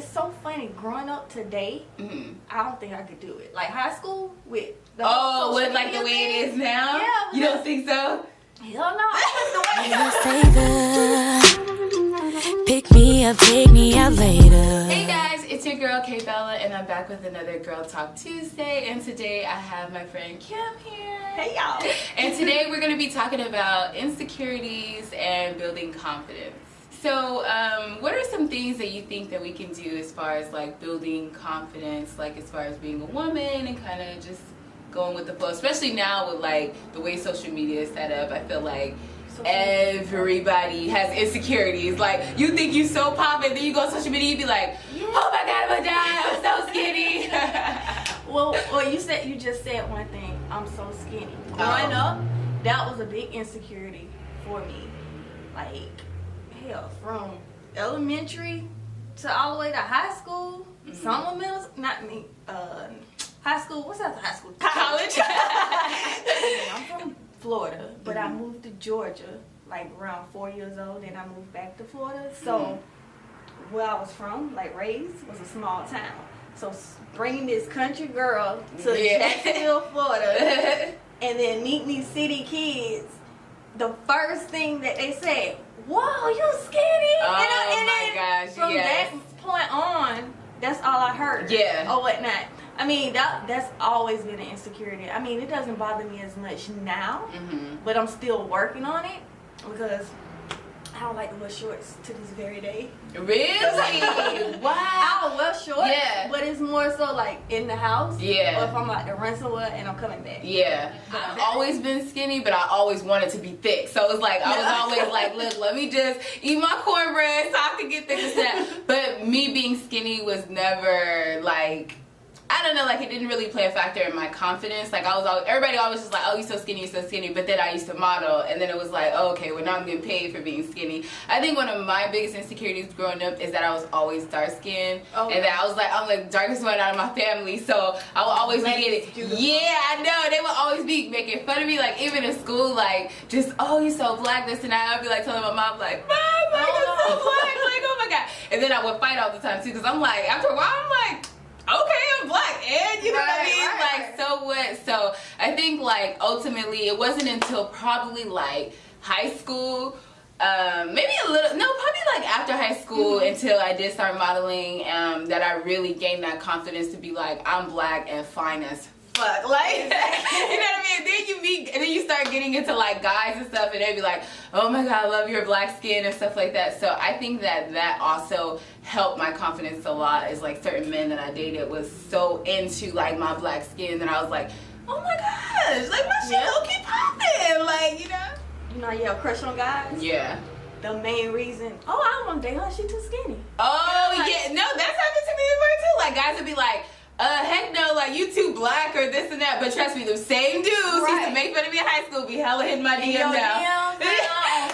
it's so funny. Growing up today, I don't think I could do it. Like high school with the with like the way it is now. Yeah, you don't think so? Hell no. Pick me up, take me out later. Hey guys, it's your girl K Bella, and I'm back with another Girl Talk Tuesday. And today I have my friend Kim here. Hey y'all. And today we're going to be talking about insecurities and building confidence. So, what are some things that you think that we can do as far as like building confidence, like as far as being a woman and kind of just going with the flow, especially now with like the way social media is set up? I feel like everybody has insecurities. Like, you think you so poppin', then you go on social media, you be like, oh my god, I'm gonna die, I'm so skinny. well, you just said one thing. I'm so skinny. Growing up, that was a big insecurity for me. Like, hell, from elementary to all the way to high school, some middle, not me, high school. What's after high school? College. I'm from Florida, but I moved to Georgia like around 4 years old, and I moved back to Florida. So where I was from, like raised, was a small town. So bringing this country girl to Jacksonville, Florida, and then meeting these city kids, the first thing that they said, "Whoa, you skinny!" Oh my gosh! From that point on, that's all I heard. Yeah. Or whatnot. I mean, that's always been an insecurity. I mean, it doesn't bother me as much now, but I'm still working on it because I don't like to wear shorts to this very day. Really? Wow. I'll wear shorts, but it's more so like in the house. Yeah. Or if I'm like to run somewhere and I'm coming back. Yeah. I've always been skinny, but I always wanted to be thick. So it's like, I was always like, look, let me just eat my cornbread so I can get thick and that. But me being skinny was never like, I don't know, like it didn't really play a factor in my confidence. Like everybody always just like, oh, you're so skinny, you're so skinny. But then I used to model, and then it was like, oh, okay, well now I'm getting paid for being skinny. I think one of my biggest insecurities growing up is that I was always dark skinned, and that I'm like darkest one out of my family, so I would always be getting, I know, they would always be making fun of me, like even in school, like just, oh, you're so black, this and that. I'd be like telling my mom, like, Mom, like I'm so black, like oh my god. And then I would fight all the time too, because I'm like, after a while, I'm like, okay, I'm black, and you know what I mean? Like, so what? So I think like ultimately it wasn't until probably like high school, maybe a little, no, probably like after high school until I did start modeling, that I really gained that confidence to be like, I'm black and fine as fuck. Like, you know what I mean? And then you meet, and then you start getting into like guys and stuff, and they'd be like, oh my god, I love your black skin and stuff like that. So I think that also helped my confidence a lot. Is like certain men that I dated was so into like my black skin that I was like, oh my gosh, like my shit low-key popping, like, you know. You know, you have a crush on guys? Yeah. The main reason, I don't want to date her, she too skinny. Oh, yeah, no, that's happened to me before too. Like, guys would be like, heck no, like, you too black or this and that. But trust me, the same dudes used to make fun of me in high school, be hella hitting my DM now.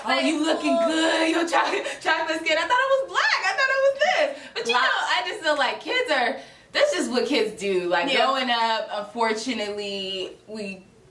Oh, you looking good, your chocolate skin. I thought I was black, I thought I was this. But you know, I just feel like kids are, that's just what kids do. Like, growing up, unfortunately,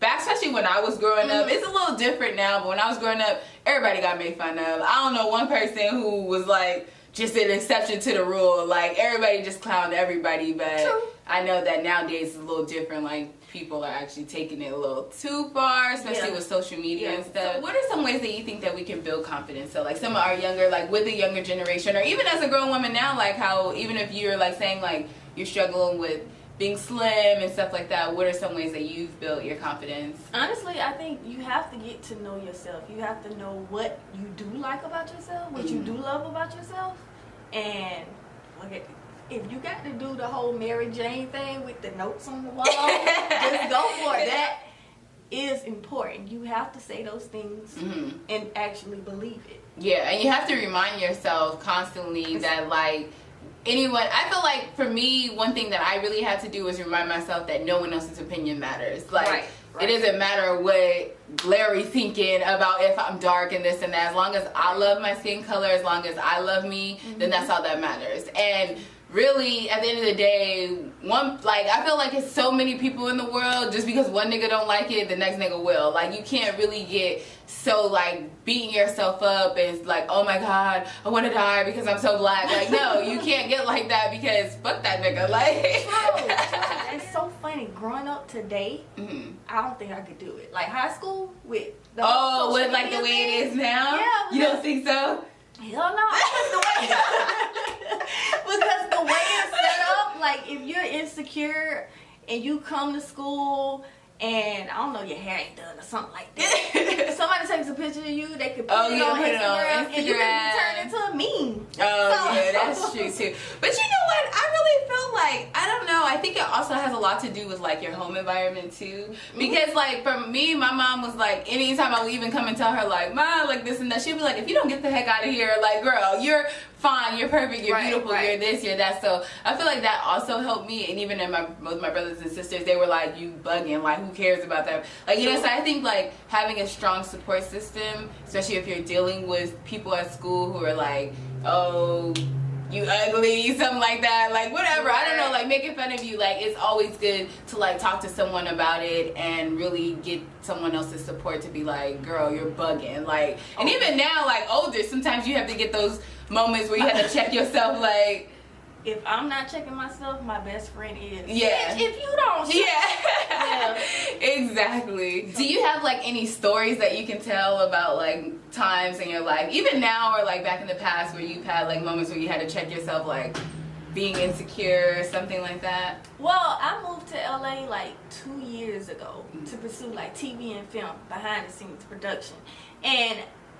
especially when I was growing up, it's a little different now, but when I was growing up, everybody got made fun of. I don't know one person who was like just an exception to the rule. Like, everybody just clowned everybody, but I know that nowadays it's a little different. Like, people are actually taking it a little too far, especially with social media and stuff. So what are some ways that you think that we can build confidence? So like some of our younger, like with the younger generation, or even as a grown woman now, like how even if you're like saying like you're struggling with being slim and stuff like that, what are some ways that you've built your confidence? Honestly, I think you have to get to know yourself. You have to know what you do like about yourself, what you do love about yourself, and if you got to do the whole Mary Jane thing with the notes on the wall, just go for it. That is important. You have to say those things and actually believe it. Yeah, and you have to remind yourself constantly that like anyone, I feel like for me, one thing that I really had to do was remind myself that no one else's opinion matters. Like, it doesn't matter what Larry's thinking about if I'm dark and this and that. As long as I love my skin color, as long as I love me, then that's all that matters. And really, at the end of the day, I feel like it's so many people in the world, just because one nigga don't like it, the next nigga will. Like, you can't really get so, like, beating yourself up and it's like, oh my God, I want to die because I'm so black. Like, no, you can't get like that because fuck that nigga. Like, it's so funny. Growing up today, I don't think I could do it. Like, high school with the with like the way it is now? Yeah. You don't think so? Hell no. Because the way it's set up, like, if you're insecure and you come to school and I don't know, your hair ain't done or something like that. Somebody takes a picture of you, they could put it on Instagram and you can be turned into a meme. Yeah, that's true too. But you know what? I really feel like, I don't know, I think it also has a lot to do with like your home environment too. Because like for me, my mom was like, anytime I would even come and tell her like, Mom, like this and that, she'd be like, if you don't get the heck out of here, like girl, you're fine, you're perfect, you're beautiful, you're this, you're that. So I feel like that also helped me. And even with my brothers and sisters, they were like, you bugging, like who cares about that? Like, you know, so I think like having a strong support system, especially if you're dealing with people at school who are like, oh, you ugly, something like that, like whatever, I don't know, like making fun of you, like it's always good to like talk to someone about it and really get someone else's support to be like, girl, you're bugging, like, and even now, like older, sometimes you have to get those moments where you have to check yourself, like, if I'm not checking myself, my best friend is. Yeah. Bitch, if you don't. Yeah. Exactly. Do you have like any stories that you can tell about like times in your life, even now or like back in the past, where you've had like moments where you had to check yourself, like being insecure or something like that? Well, I moved to LA like 2 years ago to pursue like TV and film, behind the scenes production. And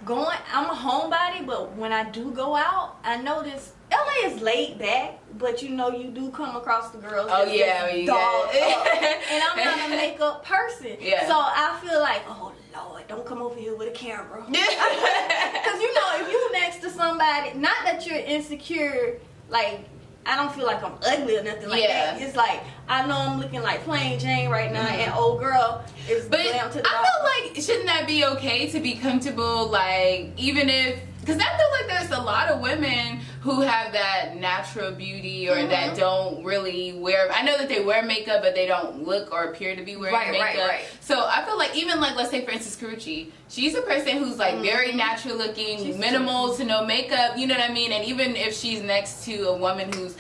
I'm a homebody, but when I do go out, I notice LA is laid back, but you know you do come across the girls. Oh yeah, dolled up. And I'm not a makeup person, yeah. So I feel like, oh Lord, don't come over here with a camera. Because you know, if you next to somebody, not that you're insecure, like I don't feel like I'm ugly or nothing like that. It's like I know I'm looking like plain Jane right now, and old girl is glam to the I feel like shouldn't that be okay to be comfortable, like even if, because I feel like there's a lot of women who have that natural beauty or that don't really wear, I know that they wear makeup but they don't look or appear to be wearing makeup. Right. So I feel like even like, let's say for instance Insecurity, she's a person who's like very natural looking, she's minimal to no makeup, you know what I mean? And even if she's next to a woman who's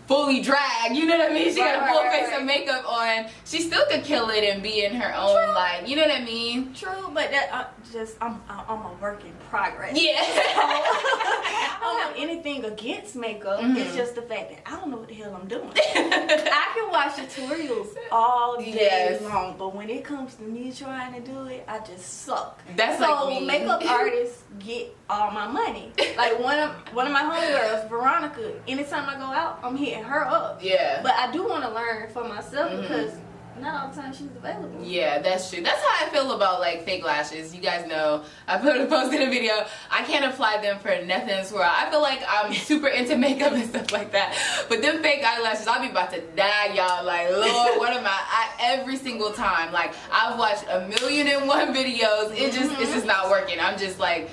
fully dragged, you know what I mean? She got a full face of makeup on. She still could kill it and be in her own, like, you know what I mean? True, but that I'm a work in progress. Yeah. I don't have anything against makeup. It's just the fact that I don't know what the hell I'm doing. I can watch tutorials all day long, but when it comes to me trying to do it, I just suck. That's like me. Makeup artists get all my money. Like one of my homegirls, Veronica, anytime I go out, I'm hitting her up. Yeah. But I do want to learn for myself because not all the time she's available. Yeah, that's true. That's how I feel about like fake lashes. You guys know I posted a video. I can't apply them for nothing in this world. I feel like I'm super into makeup and stuff like that. But them fake eyelashes, I'll be about to die, y'all. Like, Lord, what am I every single time? Like, I've watched 1,000,001 videos. It's just not working. I'm just like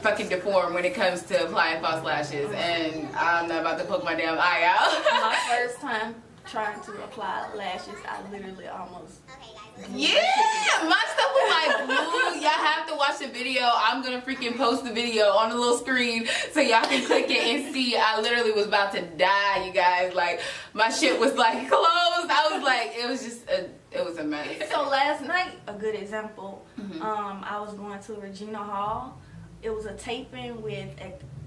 fucking deformed when it comes to applying false lashes, and I'm not about to poke my damn eye out. My first time trying to apply lashes, I literally almost my stuff was like blue. Y'all have to watch the video. I'm gonna freaking post the video on the little screen so y'all can click it and see. I literally was about to die, you guys. Like my shit was like closed. I was like, it was a mess. So last night, a good example, I was going to Regina Hall. It was a taping with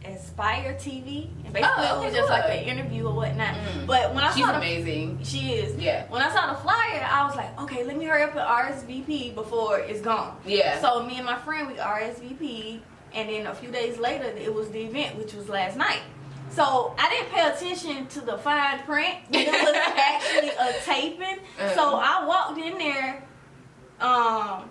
Aspire TV, and basically it was just like an interview or whatnot. But when she's amazing. She is. Yeah. When I saw the flyer, I was like, okay, let me hurry up and RSVP before it's gone. Yeah. So me and my friend, we RSVP, and then a few days later, it was the event, which was last night. So I didn't pay attention to the fine print. It was actually a taping. So I walked in there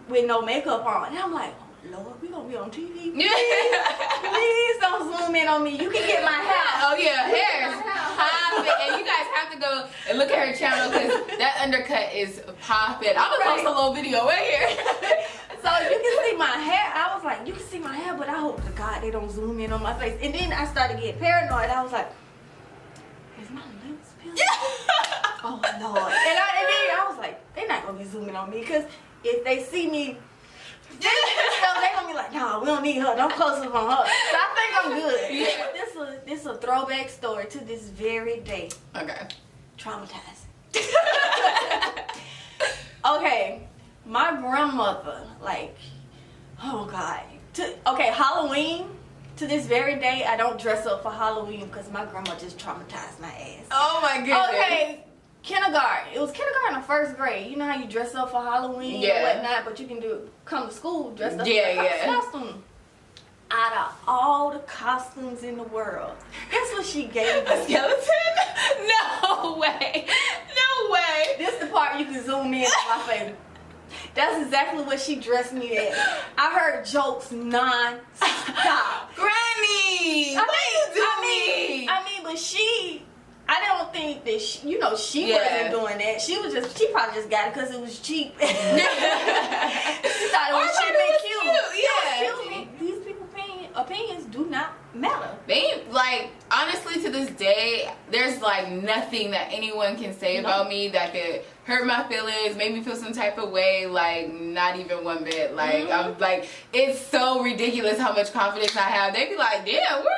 with no makeup on, and I'm like, Lord, we gonna be on TV. Please don't zoom in on me. You can get my hair. Oh yeah, hair. And you guys have to go and look at her channel because that undercut is popping. I'm gonna post a little video right here. So you can see my hair. I was like, you can see my hair, but I hope to God they don't zoom in on my face. And then I started getting paranoid. I was like, is is my lips peeling? Oh Lord. And then I was like, they're not gonna be zooming on me because if they see me they're gonna be like, no, we don't need her. Don't close up on her. So I think I'm good. Yeah. This is a throwback story to this very day. Okay. Traumatizing. Okay, my grandmother, like, oh God. Halloween. To this very day, I don't dress up for Halloween because my grandma just traumatized my ass. Oh my goodness. Okay. Kindergarten. It was kindergarten or first grade. You know how you dress up for Halloween and whatnot, but you can come to school dressed up in costume. Out of all the costumes in the world, guess what she gave me? A skeleton? No way. No way. This is the part you can zoom in on my face. That's exactly what she dressed me as. I heard jokes non-stop. Granny! I mean, but I don't think that she wasn't doing that. She probably just got it because it was cheap. She thought it was cheap and cute. Yeah. Excuse me. These people's opinions do not matter. Honestly, to this day, there's like nothing that anyone can say about me that could hurt my feelings, make me feel some type of way, like not even one bit. Like I'm like, it's so ridiculous how much confidence I have. They be like, damn, where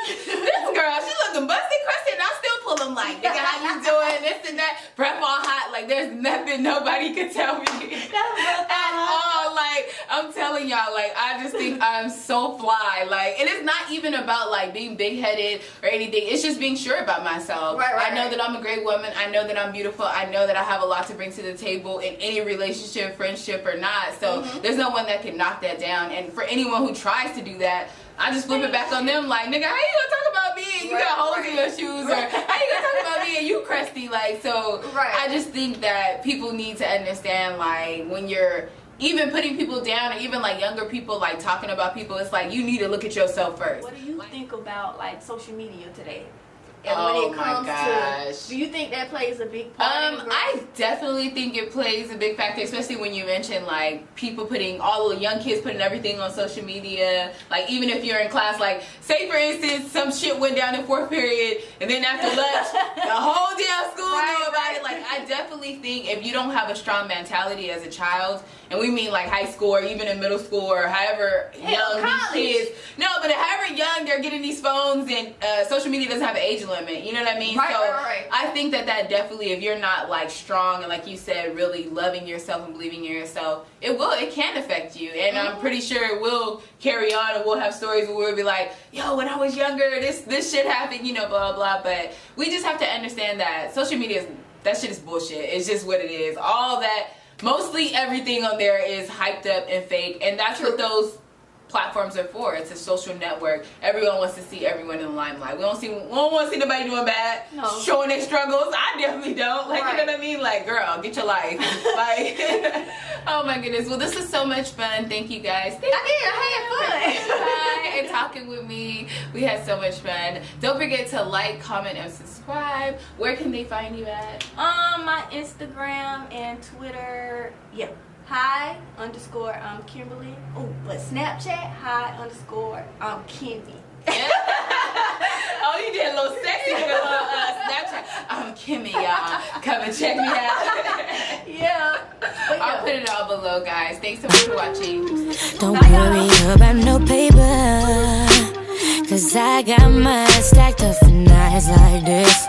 this girl, she looking busted, crusty, and I still pull them like, nigga, how you doing, this and that, breath all hot, like there's nothing nobody could tell me at all. Like, I'm telling y'all, like, I just think I'm so fly. Like, it is not even about like being big-headed or anything. It's just being sure about myself. Right, I know that I'm a great woman. I know that I'm beautiful. I know that I have a lot to bring to the table in any relationship, friendship or not. So there's no one that can knock that down. And for anyone who tries to do that, I just flip it back on them like, nigga, how you gonna talk about me and you got holes in your shoes? Or how you gonna talk about me and you crusty? Like, so I just think that people need to understand, like, when you're even putting people down or even like younger people like talking about people, it's like you need to look at yourself first. What do you think about like social media today? And when it comes to, do you think that plays a big part? I definitely think it plays a big factor, especially when you mention like people putting, all the young kids putting everything on social media. Like even if you're in class, like say for instance some shit went down in fourth period and then after lunch the whole damn school knew about it. Like I definitely think if you don't have a strong mentality as a child, and we mean like high school or even in middle school or however young these kids, but however young they're getting these phones and social media doesn't have an age limit, you know what I mean? I think that definitely, if you're not like strong and like you said, really loving yourself and believing in yourself, it can affect you. And I'm pretty sure it will carry on, and we'll have stories where we'll be like, yo, when I was younger, this shit happened, blah, blah, blah. But we just have to understand that social media, that shit is bullshit. It's just what it is. All that, mostly everything on there is hyped up and fake, and that's what those platforms are for. It's a social network. Everyone wants to see everyone in the limelight. We don't want to see nobody doing bad, showing their struggles. I definitely don't. Like, you know what I mean? Like, girl, get your life. Like, oh my goodness. Well, this is so much fun. Thank you guys. I had fun. And talking with me. We had so much fun. Don't forget to like, comment, and subscribe. Where can they find you at? My Instagram and Twitter. Yep. Hi_Kimberly. Oh, but Snapchat, Hi_Kimmy. Oh, you did a little sexy with a little Snapchat. I'm Kimmy, y'all. Come and check me out. Yeah. I'll put it all below, guys. Thanks so much for watching. Don't worry about no paper, 'cause I got mine stacked up for nights like this.